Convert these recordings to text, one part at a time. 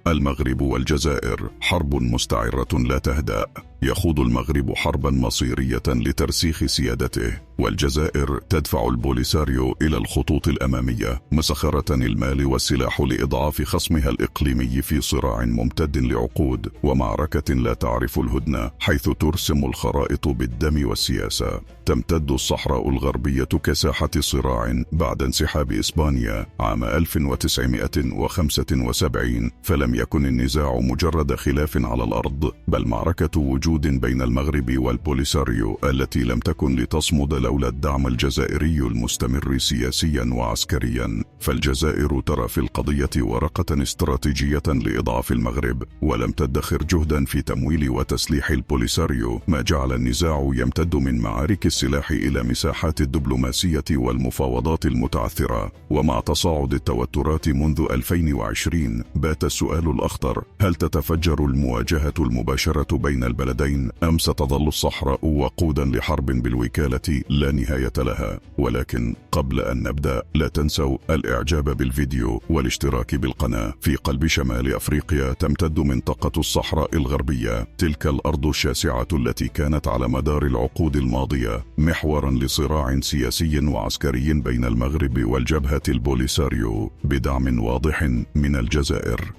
المغرب والجزائر حرب مستعرة لا تهدأ. يخوض المغرب حربا مصيرية لترسيخ سيادته، والجزائر تدفع البوليساريو إلى الخطوط الأمامية مسخرة المال والسلاح لإضعاف خصمها الإقليمي في صراع ممتد لعقود ومعركة لا تعرف الهدنة، حيث ترسم الخرائط بالدم والسياسة. تمتد الصحراء الغربية كساحة صراع بعد انسحاب إسبانيا عام 1975، فلم يكن النزاع مجرد خلاف على الأرض، بل معركة وجود بين المغرب والبوليساريو التي لم تكن لتصمد لولا الدعم الجزائري المستمر سياسيا وعسكريا. فالجزائر ترى في القضية ورقة استراتيجية لإضعاف المغرب، ولم تدخر جهدا في تمويل وتسليح البوليساريو، ما جعل النزاع يمتد من معارك السلاح إلى مساحات الدبلوماسية والمفاوضات المتعثرة. ومع تصاعد التوترات منذ 2020 بات السؤال الأخطر: هل تتفجر المواجهة المباشرة بين البلدين أم ستظل الصحراء وقودا لحرب بالوكالة لا نهاية لها؟ ولكن قبل أن نبدأ لا تنسوا الإعجاب بالفيديو والاشتراك بالقناة. في قلب شمال أفريقيا تمتد منطقة الصحراء الغربية، تلك الأرض الشاسعة التي كانت على مدار العقود الماضية محورا لصراع سياسي وعسكري بين المغرب والجبهة البوليساريو بدعم واضح من الجزائر.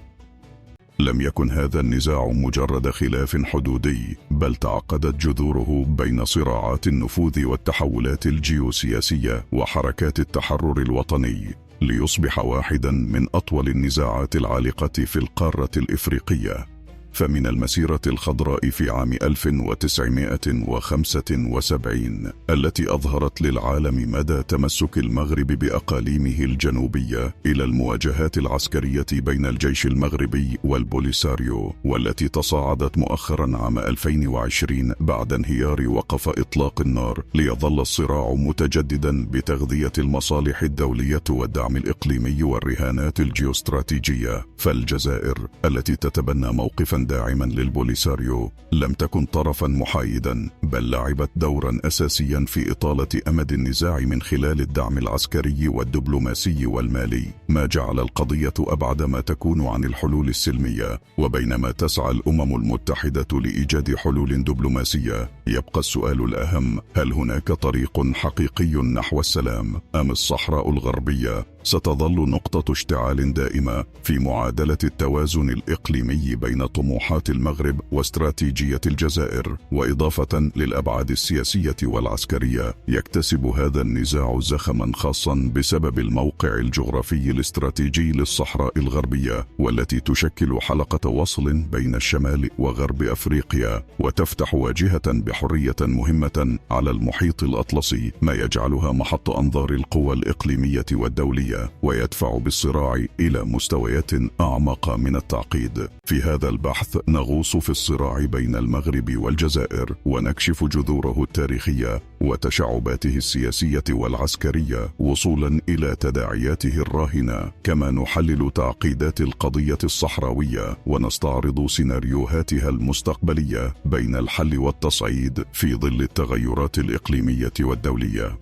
لم يكن هذا النزاع مجرد خلاف حدودي، بل تعقدت جذوره بين صراعات النفوذ والتحولات الجيوسياسية وحركات التحرر الوطني، ليصبح واحدا من أطول النزاعات العالقة في القارة الإفريقية. فمن المسيرة الخضراء في عام 1975 التي أظهرت للعالم مدى تمسك المغرب بأقاليمه الجنوبية، إلى المواجهات العسكرية بين الجيش المغربي والبوليساريو، والتي تصاعدت مؤخرا عام 2020 بعد انهيار وقف إطلاق النار، ليظل الصراع متجددا بتغذية المصالح الدولية والدعم الإقليمي والرهانات الجيوستراتيجية. فالجزائر التي تتبنى موقفا داعما للبوليساريو لم تكن طرفا محايدا، بل لعبت دورا أساسيا في إطالة أمد النزاع من خلال الدعم العسكري والدبلوماسي والمالي، ما جعل القضية أبعد ما تكون عن الحلول السلمية. وبينما تسعى الأمم المتحدة لإيجاد حلول دبلوماسية، يبقى السؤال الأهم: هل هناك طريق حقيقي نحو السلام، أم الصحراء الغربية ستظل نقطة اشتعال دائمة في معادلة التوازن الإقليمي بين طموحات المغرب واستراتيجية الجزائر؟ وإضافة للأبعاد السياسية والعسكرية، يكتسب هذا النزاع زخما خاصا بسبب الموقع الجغرافي الاستراتيجي للصحراء الغربية، والتي تشكل حلقة وصل بين الشمال وغرب أفريقيا، وتفتح واجهة بحرية مهمة على المحيط الأطلسي، ما يجعلها محط أنظار القوى الإقليمية والدولية، ويدفع بالصراع إلى مستويات أعمق من التعقيد. في هذا البحث نغوص في الصراع بين المغرب والجزائر، ونكشف جذوره التاريخية وتشعباته السياسية والعسكرية وصولا إلى تداعياته الراهنة، كما نحلل تعقيدات القضية الصحراوية ونستعرض سيناريوهاتها المستقبلية بين الحل والتصعيد في ظل التغيرات الإقليمية والدولية.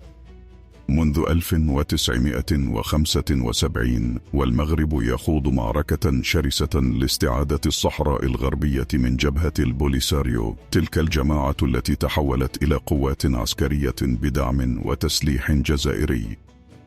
منذ 1975 والمغرب يخوض معركة شرسة لاستعادة الصحراء الغربية من جبهة البوليساريو، تلك الجماعة التي تحولت إلى قوات عسكرية بدعم وتسليح جزائري.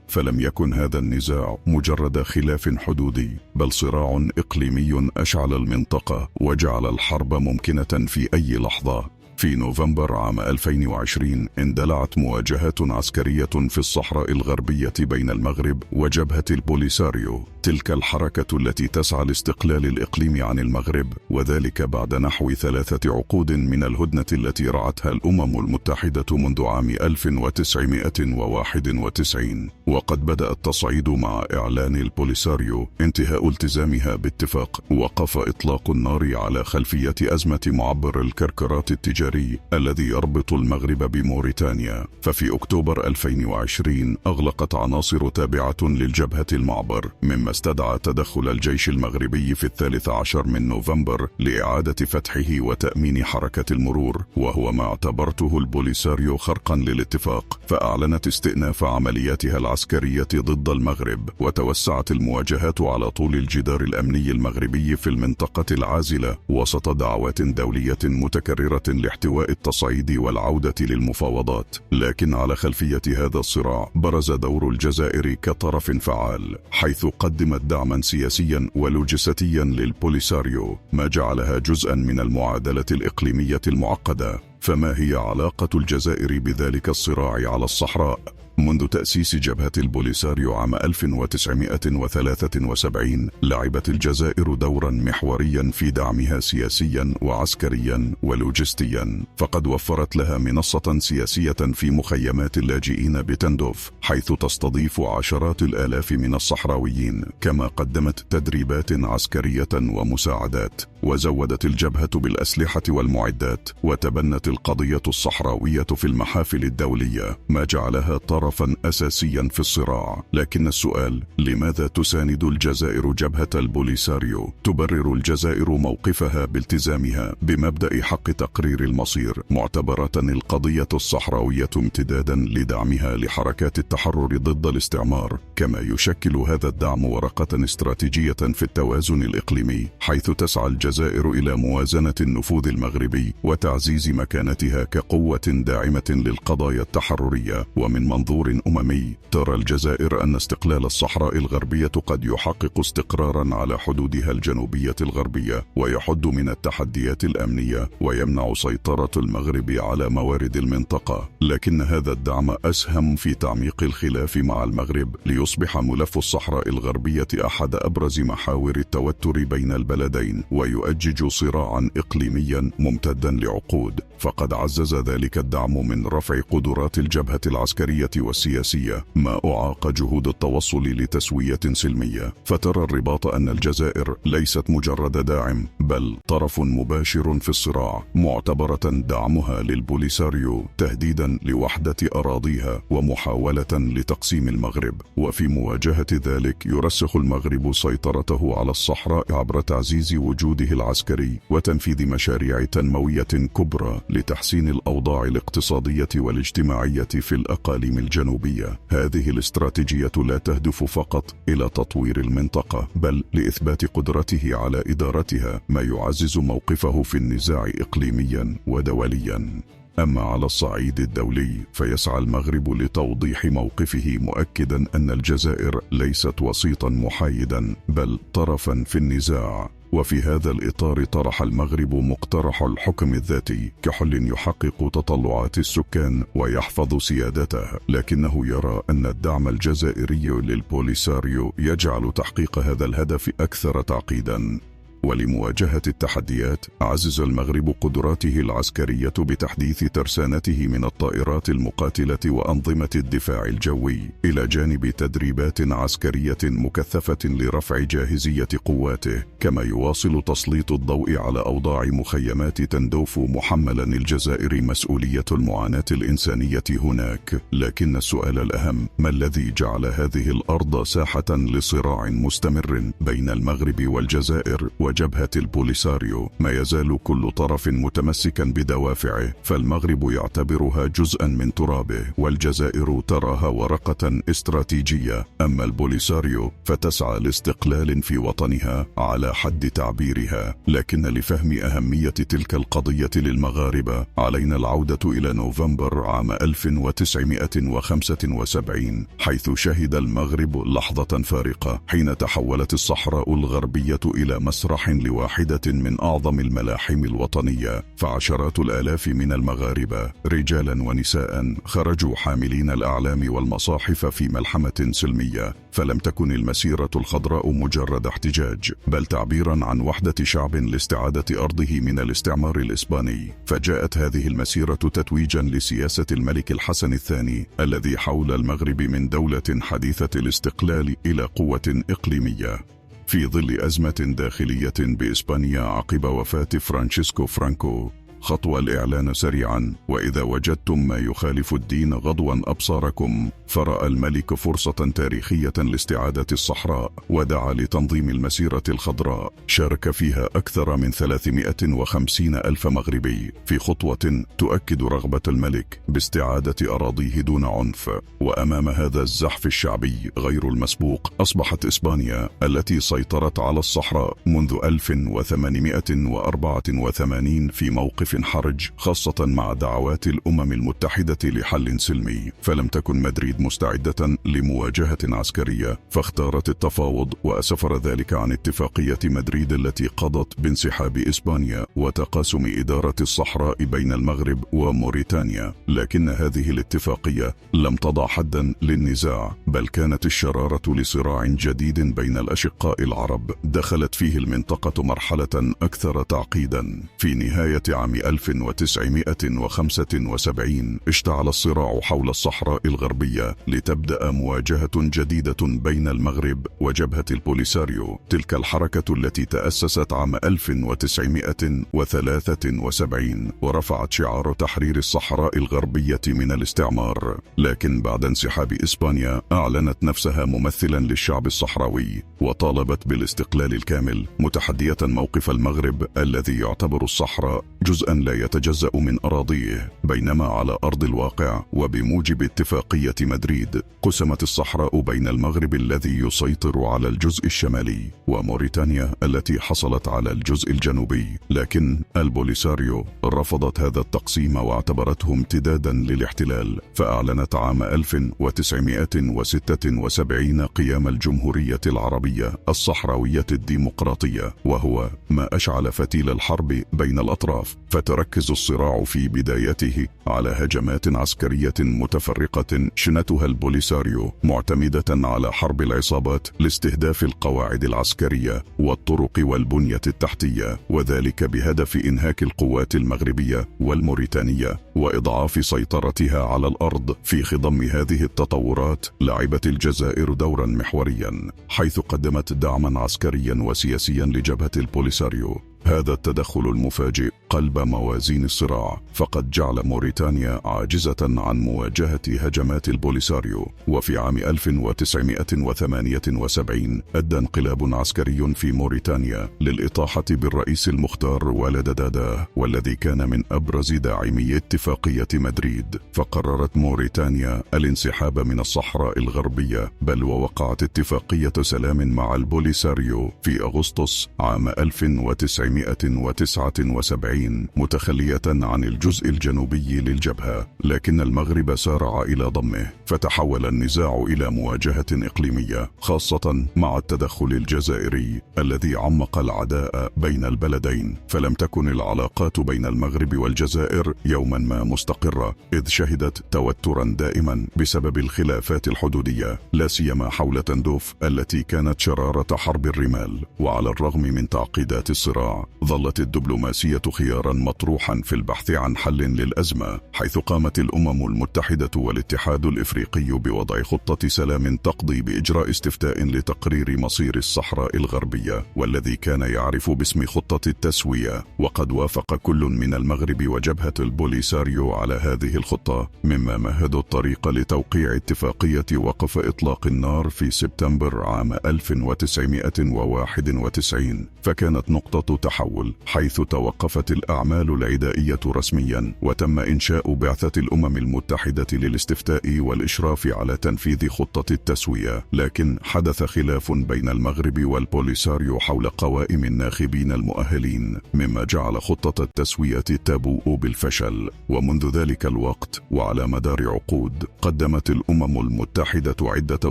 فلم يكن هذا النزاع مجرد خلاف حدودي، بل صراع إقليمي أشعل المنطقة وجعل الحرب ممكنة في أي لحظة. في نوفمبر عام 2020 اندلعت مواجهات عسكرية في الصحراء الغربية بين المغرب وجبهة البوليساريو، تلك الحركة التي تسعى لاستقلال الإقليم عن المغرب، وذلك بعد نحو 3 عقود من الهدنة التي رعتها الأمم المتحدة منذ عام 1991. وقد بدأ التصعيد مع إعلان البوليساريو انتهاء التزامها باتفاق وقف إطلاق النار على خلفية أزمة معبر الكركرات التجارية التجاري الذي يربط المغرب بموريتانيا. ففي أكتوبر 2020 أغلقت عناصر تابعة للجبهة المعبر، مما استدعى تدخل الجيش المغربي في 13 من نوفمبر لإعادة فتحه وتأمين حركة المرور، وهو ما اعتبرته البوليساريو خرقا للاتفاق. فأعلنت استئناف عملياتها العسكرية ضد المغرب، وتوسعت المواجهات على طول الجدار الأمني المغربي في المنطقة العازلة وسط دعوات دولية متكررة لاحتواء التصعيد والعودة للمفاوضات. لكن على خلفية هذا الصراع برز دور الجزائر كطرف فعال، حيث قدمت دعما سياسيا ولوجستيا للبوليساريو، ما جعلها جزءا من المعادلة الإقليمية المعقدة. فما هي علاقة الجزائر بذلك الصراع على الصحراء؟ منذ تأسيس جبهة البوليساريو عام 1973 لعبت الجزائر دورا محوريا في دعمها سياسيا وعسكريا ولوجستيا، فقد وفرت لها منصة سياسية في مخيمات اللاجئين بتندوف، حيث تستضيف عشرات الآلاف من الصحراويين، كما قدمت تدريبات عسكرية ومساعدات، وزودت الجبهة بالأسلحة والمعدات، وتبنت القضية الصحراوية في المحافل الدولية، ما جعلها طرفا أساسيا في الصراع. لكن السؤال: لماذا تساند الجزائر جبهة البوليساريو؟ تبرر الجزائر موقفها بالتزامها بمبدأ حق تقرير المصير، معتبرة القضية الصحراوية امتدادا لدعمها لحركات التحرر ضد الاستعمار، كما يشكل هذا الدعم ورقة استراتيجية في التوازن الإقليمي، حيث تسعى الجزائر إلى موازنة النفوذ المغربي وتعزيز مكانتها كقوة داعمة للقضايا التحررية. ومن منظور أممي، ترى الجزائر أن استقلال الصحراء الغربية قد يحقق استقرارا على حدودها الجنوبية الغربية، ويحد من التحديات الأمنية، ويمنع سيطرة المغرب على موارد المنطقة. لكن هذا الدعم أسهم في تعميق الخلاف مع المغرب، ليصبح ملف الصحراء الغربية أحد أبرز محاور التوتر بين البلدين، ويؤجج صراعا إقليميا ممتدا لعقود. فقد عزز ذلك الدعم من رفع قدرات الجبهة العسكرية والسياسية، ما أعاق جهود التوصل لتسوية سلمية. فترى الرباط أن الجزائر ليست مجرد داعم، بل طرف مباشر في الصراع، معتبرة دعمها للبوليساريو تهديدا لوحدة أراضيها ومحاولة لتقسيم المغرب. وفي مواجهة ذلك يرسخ المغرب سيطرته على الصحراء عبر تعزيز وجوده العسكري وتنفيذ مشاريع تنموية كبرى لتحسين الأوضاع الاقتصادية والاجتماعية في الأقاليم الجنوبية. هذه الاستراتيجية لا تهدف فقط إلى تطوير المنطقة، بل لإثبات قدرته على إدارتها، ما يعزز موقفه في النزاع إقليميا ودوليا. أما على الصعيد الدولي، فيسعى المغرب لتوضيح موقفه، مؤكدا أن الجزائر ليست وسيطا محايدا، بل طرفا في النزاع. وفي هذا الإطار طرح المغرب مقترح الحكم الذاتي كحل يحقق تطلعات السكان ويحفظ سيادته، لكنه يرى أن الدعم الجزائري للبوليساريو يجعل تحقيق هذا الهدف أكثر تعقيدا. ولمواجهة التحديات، عزز المغرب قدراته العسكرية بتحديث ترسانته من الطائرات المقاتلة وأنظمة الدفاع الجوي، إلى جانب تدريبات عسكرية مكثفة لرفع جاهزية قواته. كما يواصل تسليط الضوء على أوضاع مخيمات تندوف، محملا الجزائر مسؤولية المعاناة الإنسانية هناك. لكن السؤال الأهم: ما الذي جعل هذه الأرض ساحة لصراع مستمر بين المغرب والجزائر وجبهة البوليساريو؟ ما يزال كل طرف متمسكا بدوافعه، فالمغرب يعتبرها جزءا من ترابه، والجزائر تراها ورقة استراتيجية. أما البوليساريو فتسعى لاستقلال في وطنها على حد تعبيرها. لكن لفهم أهمية تلك القضية للمغاربة، علينا العودة إلى نوفمبر عام 1975، حيث شهد المغرب لحظة فارقة، حين تحولت الصحراء الغربية إلى مسرح لواحدة من أعظم الملاحم الوطنية. فعشرات الآلاف من المغاربة رجالا ونساء خرجوا حاملين الأعلام والمصاحف في ملحمة سلمية. فلم تكن المسيرة الخضراء مجرد احتجاج، بل تعبيرا عن وحدة شعب لاستعادة أرضه من الاستعمار الإسباني. فجاءت هذه المسيرة تتويجا لسياسة الملك الحسن الثاني، الذي حول المغرب من دولة حديثة الاستقلال إلى قوة إقليمية. في ظل أزمة داخلية بإسبانيا عقب وفاة فرانشيسكو فرانكو، خطوة الإعلان سريعا، وإذا وجدتم ما يخالف الدين غضوا أبصاركم. فرأى الملك فرصة تاريخية لاستعادة الصحراء، ودعا لتنظيم المسيرة الخضراء شارك فيها أكثر من 350 ألف مغربي، في خطوة تؤكد رغبة الملك باستعادة أراضيه دون عنف. وأمام هذا الزحف الشعبي غير المسبوق، أصبحت إسبانيا التي سيطرت على الصحراء منذ 1884 في موقف حرج، خاصة مع دعوات الأمم المتحدة لحل سلمي. فلم تكن مدريد مستعدة لمواجهة عسكرية، فاختارت التفاوض، وأسفر ذلك عن اتفاقية مدريد التي قضت بانسحاب إسبانيا وتقاسم إدارة الصحراء بين المغرب وموريتانيا. لكن هذه الاتفاقية لم تضع حدا للنزاع، بل كانت الشرارة لصراع جديد بين الأشقاء العرب دخلت فيه المنطقة مرحلة أكثر تعقيدا. في نهاية عام 1975 اشتعل الصراع حول الصحراء الغربية لتبدأ مواجهة جديدة بين المغرب وجبهة البوليساريو، تلك الحركة التي تأسست عام 1973 ورفعت شعار تحرير الصحراء الغربية من الاستعمار. لكن بعد انسحاب إسبانيا أعلنت نفسها ممثلا للشعب الصحراوي، وطالبت بالاستقلال الكامل، متحدية موقف المغرب الذي يعتبر الصحراء جزءا لا يتجزأ من أراضيه. بينما على أرض الواقع وبموجب اتفاقية مدريد، قسمت الصحراء بين المغرب الذي يسيطر على الجزء الشمالي وموريتانيا التي حصلت على الجزء الجنوبي. لكن البوليساريو رفضت هذا التقسيم واعتبرته امتدادا للاحتلال، فأعلنت عام 1976 قيام الجمهورية العربية الصحراوية الديمقراطية، وهو ما أشعل فتيل الحرب بين الأطراف. فتركز الصراع في بدايته على هجمات عسكرية متفرقة شنتها البوليساريو، معتمدة على حرب العصابات لاستهداف القواعد العسكرية والطرق والبنية التحتية، وذلك بهدف إنهاك القوات المغربية والموريتانية وإضعاف سيطرتها على الأرض. في خضم هذه التطورات لعبت الجزائر دورا محوريا، حيث قدمت دعما عسكريا وسياسيا لجبهة البوليساريو. هذا التدخل المفاجئ قلب موازين الصراع، فقد جعل موريتانيا عاجزة عن مواجهة هجمات البوليساريو. وفي عام 1978 أدى انقلاب عسكري في موريتانيا للإطاحة بالرئيس المختار والد دادا، والذي كان من أبرز داعمي اتفاقية مدريد. فقررت موريتانيا الانسحاب من الصحراء الغربية، بل ووقعت اتفاقية سلام مع البوليساريو في أغسطس عام 1979 متخلية عن الجزء الجنوبي للجبهة. لكن المغرب سارع إلى ضمه، فتحول النزاع إلى مواجهة إقليمية، خاصة مع التدخل الجزائري الذي عمق العداء بين البلدين. فلم تكن العلاقات بين المغرب والجزائر يوما ما مستقرة، إذ شهدت توترا دائما بسبب الخلافات الحدودية، لا سيما حول تندوف التي كانت شرارة حرب الرمال. وعلى الرغم من تعقيدات الصراع، ظلت الدبلوماسية خيارا مطروحا في البحث عن حل للأزمة، حيث قامت الأمم المتحدة والاتحاد الإفريقي بوضع خطة سلام تقضي بإجراء استفتاء لتقرير مصير الصحراء الغربية، والذي كان يعرف باسم خطة التسوية. وقد وافق كل من المغرب وجبهة البوليساريو على هذه الخطة، مما مهد الطريق لتوقيع اتفاقية وقف إطلاق النار في سبتمبر عام 1991. فكانت نقطة تحول، حيث توقفت الأعمال العدائية رسميا، وتم إنشاء بعثة الأمم المتحدة للاستفتاء والإشراف على تنفيذ خطة التسوية. لكن حدث خلاف بين المغرب والبوليساريو حول قوائم الناخبين المؤهلين، مما جعل خطة التسوية تبوء بالفشل. ومنذ ذلك الوقت وعلى مدار عقود، قدمت الأمم المتحدة عدة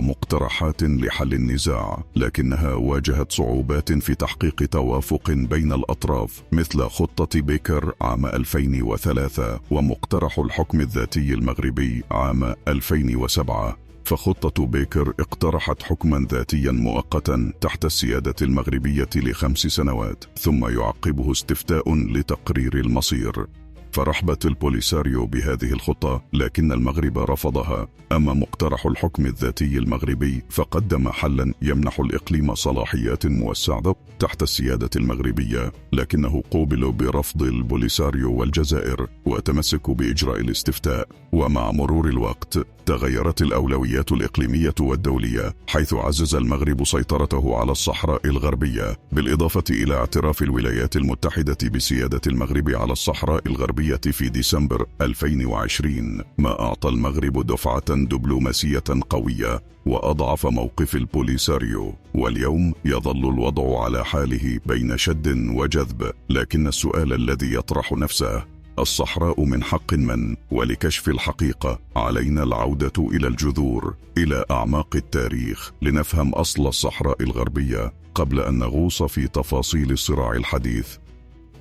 مقترحات لحل النزاع، لكنها واجهت صعوبات في تحقيق توافق بين الأطراف، مثل خطة بيكر عام 2003 ومقترح الحكم الذاتي المغربي عام 2007. فخطة بيكر اقترحت حكما ذاتيا مؤقتا تحت السيادة المغربية ل5 سنوات، ثم يعقبه استفتاء لتقرير المصير. فرحبت البوليساريو بهذه الخطة، لكن المغرب رفضها. أما مقترح الحكم الذاتي المغربي فقدم حلا يمنح الإقليم صلاحيات موسعة تحت السيادة المغربية، لكنه قوبل برفض البوليساريو والجزائر وتمسكوا بإجراء الاستفتاء. ومع مرور الوقت تغيرت الأولويات الإقليمية والدولية، حيث عزز المغرب سيطرته على الصحراء الغربية، بالإضافة إلى اعتراف الولايات المتحدة بسيادة المغرب على الصحراء الغربية في ديسمبر 2020، ما أعطى المغرب دفعة دبلوماسية قوية وأضعف موقف البوليساريو. واليوم يظل الوضع على حاله بين شد وجذب، لكن السؤال الذي يطرح نفسه: الصحراء من حق من؟ ولكشف الحقيقة علينا العودة إلى الجذور، إلى أعماق التاريخ، لنفهم أصل الصحراء الغربية قبل أن نغوص في تفاصيل الصراع الحديث.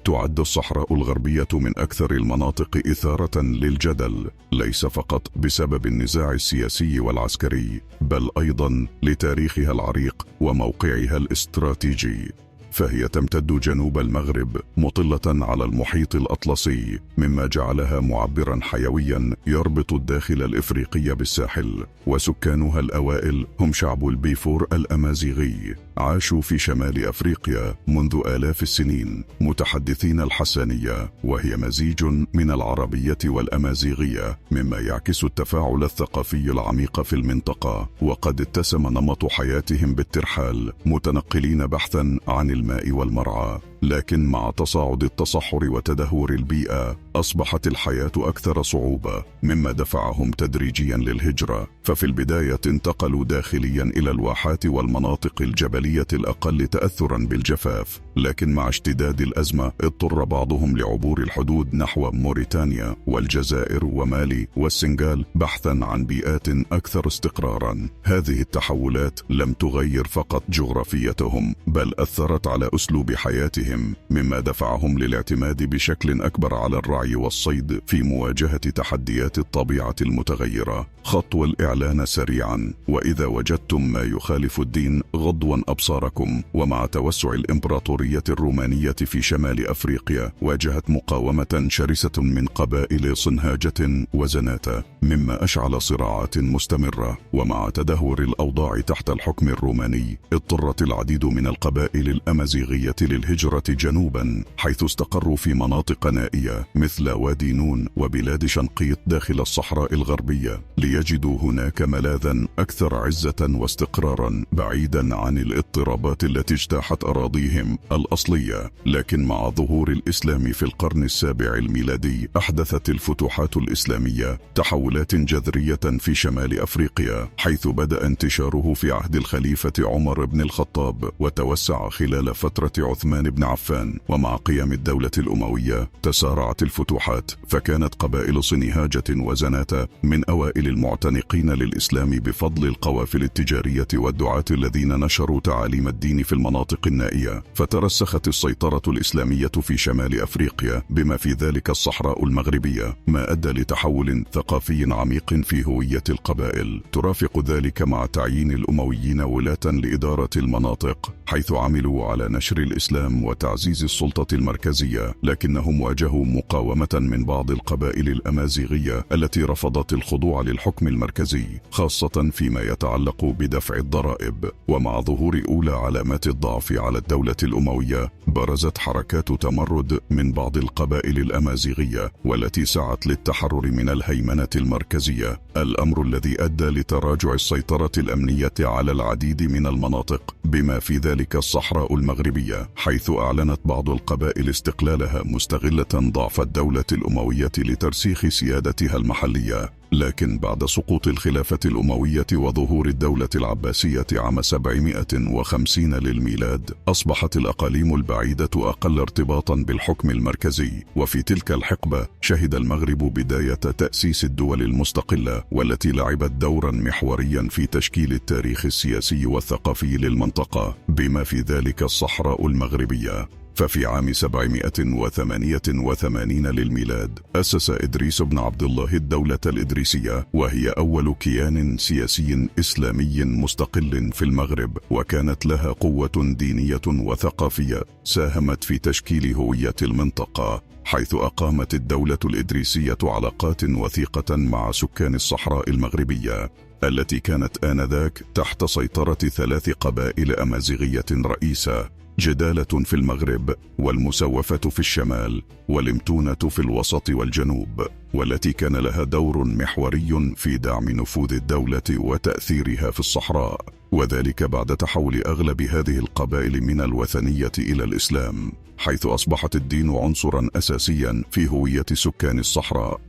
تعد الصحراء الغربية من أكثر المناطق إثارة للجدل، ليس فقط بسبب النزاع السياسي والعسكري، بل أيضا لتاريخها العريق وموقعها الاستراتيجي. فهي تمتد جنوب المغرب مطلة على المحيط الأطلسي، مما جعلها معبرا حيويا يربط الداخل الإفريقي بالساحل. وسكانها الأوائل هم شعب البيفور الأمازيغي، عاشوا في شمال أفريقيا منذ آلاف السنين، متحدثين الحسانية، وهي مزيج من العربية والأمازيغية، مما يعكس التفاعل الثقافي العميق في المنطقة. وقد اتسم نمط حياتهم بالترحال، متنقلين بحثا عن الماء والمرعى. لكن مع تصاعد التصحر وتدهور البيئة أصبحت الحياة أكثر صعوبة، مما دفعهم تدريجيا للهجرة. ففي البداية انتقلوا داخليا إلى الواحات والمناطق الجبلية الأقل تأثرا بالجفاف، لكن مع اشتداد الأزمة اضطر بعضهم لعبور الحدود نحو موريتانيا والجزائر ومالي والسنغال بحثا عن بيئات أكثر استقرارا. هذه التحولات لم تغير فقط جغرافيتهم، بل أثرت على أسلوب حياتهم، مما دفعهم للاعتماد بشكل أكبر على الرعي والصيد في مواجهة تحديات الطبيعة المتغيرة. خطوة الإعلان سريعا: وإذا وجدتم ما يخالف الدين غضوا أبصاركم. ومع توسع الإمبراطورية الرومانية في شمال أفريقيا واجهت مقاومة شرسة من قبائل صنهاجة وزناتة، مما أشعل صراعات مستمرة. ومع تدهور الأوضاع تحت الحكم الروماني اضطرت العديد من القبائل الأمازيغية للهجرة جنوبا، حيث استقروا في مناطق نائية مثل وادي نون وبلاد شنقيط داخل الصحراء الغربية، ليجدوا هناك ملاذا أكثر عزة واستقرارا بعيدا عن الاضطرابات التي اجتاحت أراضيهم الأصلية. لكن مع ظهور الإسلام في القرن السابع الميلادي أحدثت الفتوحات الإسلامية تحولات جذرية في شمال أفريقيا، حيث بدأ انتشاره في عهد الخليفة عمر بن الخطاب وتوسع خلال فترة عثمان بن عفان. ومع قيام الدولة الأموية تسارعت الفتوحات، فكانت قبائل صنهاجة وزناتة من أوائل المعتنقين للإسلام بفضل القوافل التجارية والدعاة الذين نشروا تعاليم الدين في المناطق النائية. فترسخت السيطرة الإسلامية في شمال أفريقيا بما في ذلك الصحراء المغربية، ما أدى لتحول ثقافي عميق في هوية القبائل. ترافق ذلك مع تعيين الأمويين ولاة لإدارة المناطق، حيث عملوا على نشر الإسلام وتعزيز السلطة المركزية. لكنهم واجهوا مقاومة من بعض القبائل الأمازيغية التي رفضت الخضوع للحكم المركزي، خاصة فيما يتعلق بدفع الضرائب. ومع ظهور أولى علامات الضعف على الدولة الأموية برزت حركات تمرد من بعض القبائل الأمازيغية، والتي سعت للتحرر من الهيمنة المركزية، الأمر الذي أدى لتراجع السيطرة الأمنية على العديد من المناطق بما في ذلك الصحراء المغربية، حيث أعلنت بعض القبائل استقلالها مستغلة ضعف الدولة الأموية لترسيخ سيادتها المحلية. لكن بعد سقوط الخلافة الأموية وظهور الدولة العباسية عام 750 للميلاد أصبحت الأقاليم البعيدة أقل ارتباطا بالحكم المركزي. وفي تلك الحقبة شهد المغرب بداية تأسيس الدول المستقلة، والتي لعبت دورا محوريا في تشكيل التاريخ السياسي والثقافي للمنطقة بما في ذلك الصحراء المغربية. ففي عام 788 للميلاد أسس إدريس بن عبد الله الدولة الإدريسية، وهي أول كيان سياسي إسلامي مستقل في المغرب، وكانت لها قوة دينية وثقافية ساهمت في تشكيل هوية المنطقة. حيث أقامت الدولة الإدريسية علاقات وثيقة مع سكان الصحراء المغربية التي كانت آنذاك تحت سيطرة 3 قبائل أمازيغية رئيسة: جدالة في المغرب، والمسوفة في الشمال، والمتونة في الوسط والجنوب، والتي كان لها دور محوري في دعم نفوذ الدولة وتأثيرها في الصحراء، وذلك بعد تحول أغلب هذه القبائل من الوثنية إلى الإسلام، حيث أصبحت الدين عنصرا أساسيا في هوية سكان الصحراء.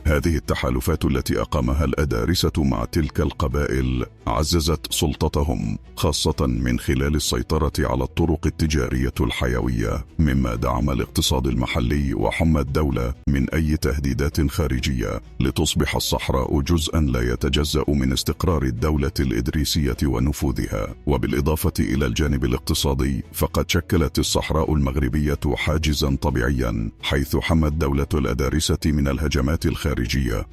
هذه التحالفات التي أقامها الأدارسة مع تلك القبائل عززت سلطتهم، خاصة من خلال السيطرة على الطرق التجارية الحيوية، مما دعم الاقتصاد المحلي وحمى الدولة من أي تهديدات خارجية، لتصبح الصحراء جزءا لا يتجزأ من استقرار الدولة الإدريسية ونفوذها. وبالإضافة إلى الجانب الاقتصادي، فقد شكلت الصحراء المغربية حاجزا طبيعيا، حيث حمت دولة الأدارسة من الهجمات الخارجية،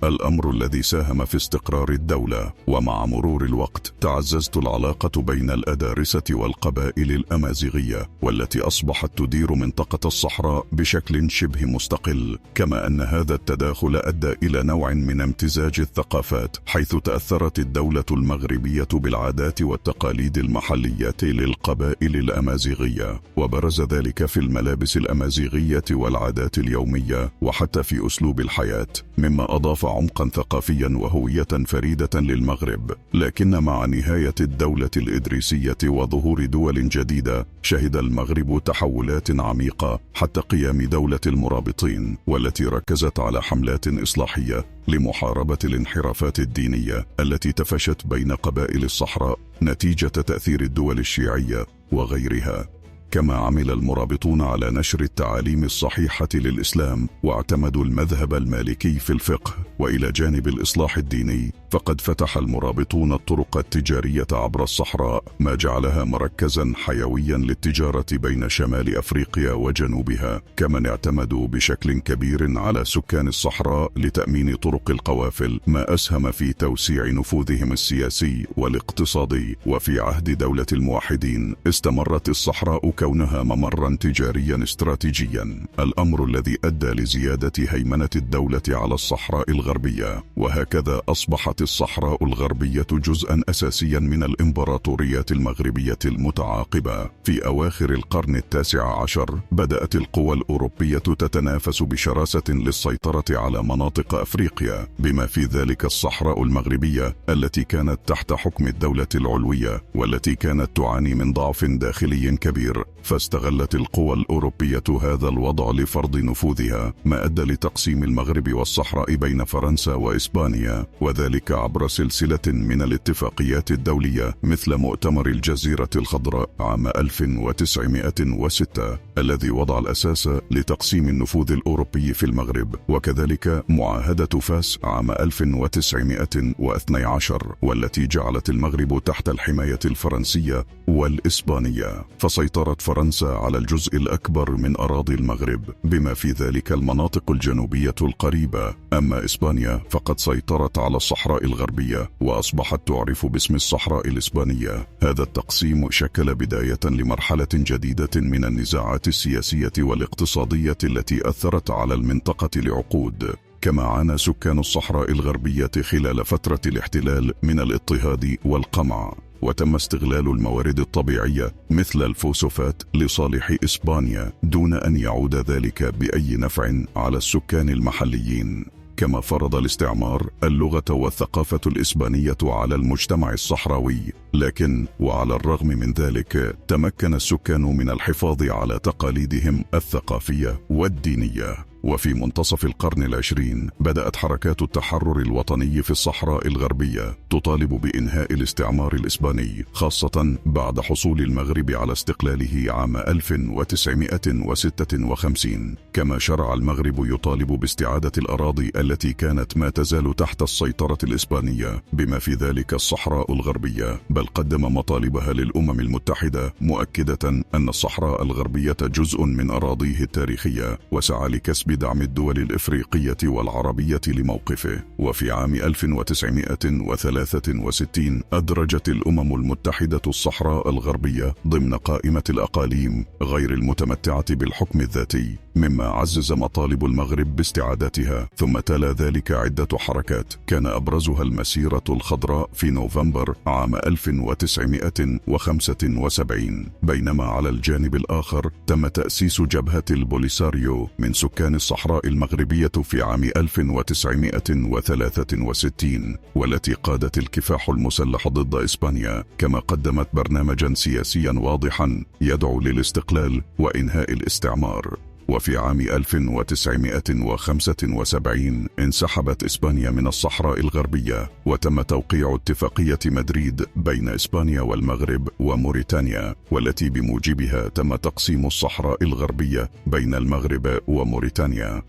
الأمر الذي ساهم في استقرار الدولة. ومع مرور الوقت تعززت العلاقة بين الأدارسة والقبائل الأمازيغية، والتي أصبحت تدير منطقة الصحراء بشكل شبه مستقل، كما أن هذا التداخل أدى إلى نوع من امتزاج الثقافات، حيث تأثرت الدولة المغربية بالعادات والتقاليد المحلية للقبائل الأمازيغية، وبرز ذلك في الملابس الأمازيغية والعادات اليومية، وحتى في أسلوب الحياة، مما أضاف عمقا ثقافيا وهوية فريدة للمغرب. لكن مع نهاية الدولة الإدريسية وظهور دول جديدة، شهد المغرب تحولات عميقة حتى قيام دولة المرابطين، والتي ركزت على حملات إصلاحية لمحاربة الانحرافات الدينية التي تفشت بين قبائل الصحراء نتيجة تأثير الدول الشيعية وغيرها. كما عمل المرابطون على نشر التعاليم الصحيحة للإسلام، واعتمدوا المذهب المالكي في الفقه. وإلى جانب الإصلاح الديني، فقد فتح المرابطون الطرق التجارية عبر الصحراء، ما جعلها مركزا حيويا للتجارة بين شمال أفريقيا وجنوبها. كما اعتمدوا بشكل كبير على سكان الصحراء لتأمين طرق القوافل، ما أسهم في توسيع نفوذهم السياسي والاقتصادي. وفي عهد دولة الموحدين، استمرت الصحراء كونها ممرا تجاريا استراتيجيا، الأمر الذي أدى لزيادة هيمنة الدولة على الصحراء الغربية. وهكذا أصبحت الصحراء الغربية جزءا أساسيا من الإمبراطوريات المغربية المتعاقبة. في أواخر القرن 19 بدأت القوى الأوروبية تتنافس بشراسة للسيطرة على مناطق أفريقيا، بما في ذلك الصحراء المغربية التي كانت تحت حكم الدولة العلوية، والتي كانت تعاني من ضعف داخلي كبير. فاستغلت القوى الأوروبية هذا الوضع لفرض نفوذها، ما أدى لتقسيم المغرب والصحراء بين فرنسا وإسبانيا، وذلك عبر سلسلة من الاتفاقيات الدولية، مثل مؤتمر الجزيرة الخضراء عام 1906 الذي وضع الأساس لتقسيم النفوذ الأوروبي في المغرب، وكذلك معاهدة فاس عام 1912 والتي جعلت المغرب تحت الحماية الفرنسية والإسبانية. فسيطرت فرنسا على الجزء الأكبر من أراضي المغرب، بما في ذلك المناطق الجنوبية القريبة. أما إسبانيا فقد سيطرت على الصحراء الغربية، وأصبحت تعرف باسم الصحراء الإسبانية. هذا التقسيم شكل بداية لمرحلة جديدة من النزاعات السياسية والاقتصادية التي أثرت على المنطقة لعقود. كما عانى سكان الصحراء الغربية خلال فترة الاحتلال من الاضطهاد والقمع، وتم استغلال الموارد الطبيعية مثل الفوسفات لصالح إسبانيا، دون أن يعود ذلك بأي نفع على السكان المحليين. كما فرض الاستعمار اللغة والثقافة الإسبانية على المجتمع الصحراوي، لكن وعلى الرغم من ذلك تمكن السكان من الحفاظ على تقاليدهم الثقافية والدينية. وفي منتصف القرن العشرين بدأت حركات التحرر الوطني في الصحراء الغربية تطالب بإنهاء الاستعمار الإسباني، خاصة بعد حصول المغرب على استقلاله عام 1956. كما شرع المغرب يطالب باستعادة الأراضي التي كانت ما تزال تحت السيطرة الإسبانية، بما في ذلك الصحراء الغربية، بل قدم مطالبها للأمم المتحدة، مؤكدة أن الصحراء الغربية جزء من أراضيه التاريخية، وسعى لكسب بدعم الدول الإفريقية والعربية لموقفه. وفي عام 1963 أدرجت الأمم المتحدة الصحراء الغربية ضمن قائمة الأقاليم غير المتمتعة بالحكم الذاتي، مما عزز مطالب المغرب باستعادتها. ثم تلا ذلك عدة حركات كان أبرزها المسيرة الخضراء في نوفمبر عام 1975. بينما على الجانب الآخر تم تأسيس جبهة البوليساريو من سكان الصحراء المغربية في عام 1963، والتي قادت الكفاح المسلح ضد إسبانيا، كما قدمت برنامجا سياسيا واضحا يدعو للاستقلال وإنهاء الاستعمار. وفي عام 1975 انسحبت إسبانيا من الصحراء الغربية، وتم توقيع اتفاقية مدريد بين إسبانيا والمغرب وموريتانيا، والتي بموجبها تم تقسيم الصحراء الغربية بين المغرب وموريتانيا.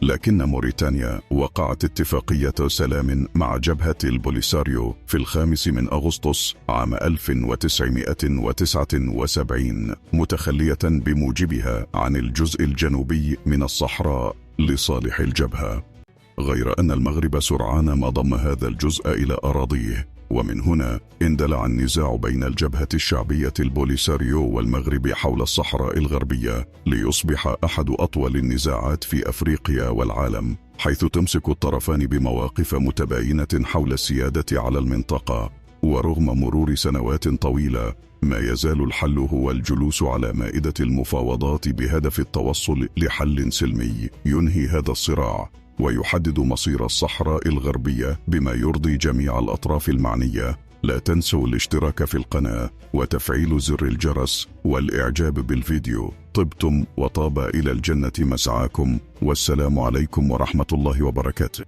لكن موريتانيا وقعت اتفاقية سلام مع جبهة البوليساريو في 5 أغسطس عام 1979، متخلية بموجبها عن الجزء الجنوبي من الصحراء لصالح الجبهة، غير أن المغرب سرعان ما ضم هذا الجزء إلى أراضيه. ومن هنا اندلع النزاع بين الجبهة الشعبية البوليساريو والمغرب حول الصحراء الغربية، ليصبح أحد أطول النزاعات في أفريقيا والعالم، حيث تمسك الطرفان بمواقف متباينة حول السيادة على المنطقة. ورغم مرور سنوات طويلة، ما يزال الحل هو الجلوس على مائدة المفاوضات بهدف التوصل لحل سلمي ينهي هذا الصراع ويحدد مصير الصحراء الغربية بما يرضي جميع الأطراف المعنية. لا تنسوا الاشتراك في القناة وتفعيل زر الجرس والإعجاب بالفيديو. طبتم وطاب إلى الجنة مسعاكم، والسلام عليكم ورحمة الله وبركاته.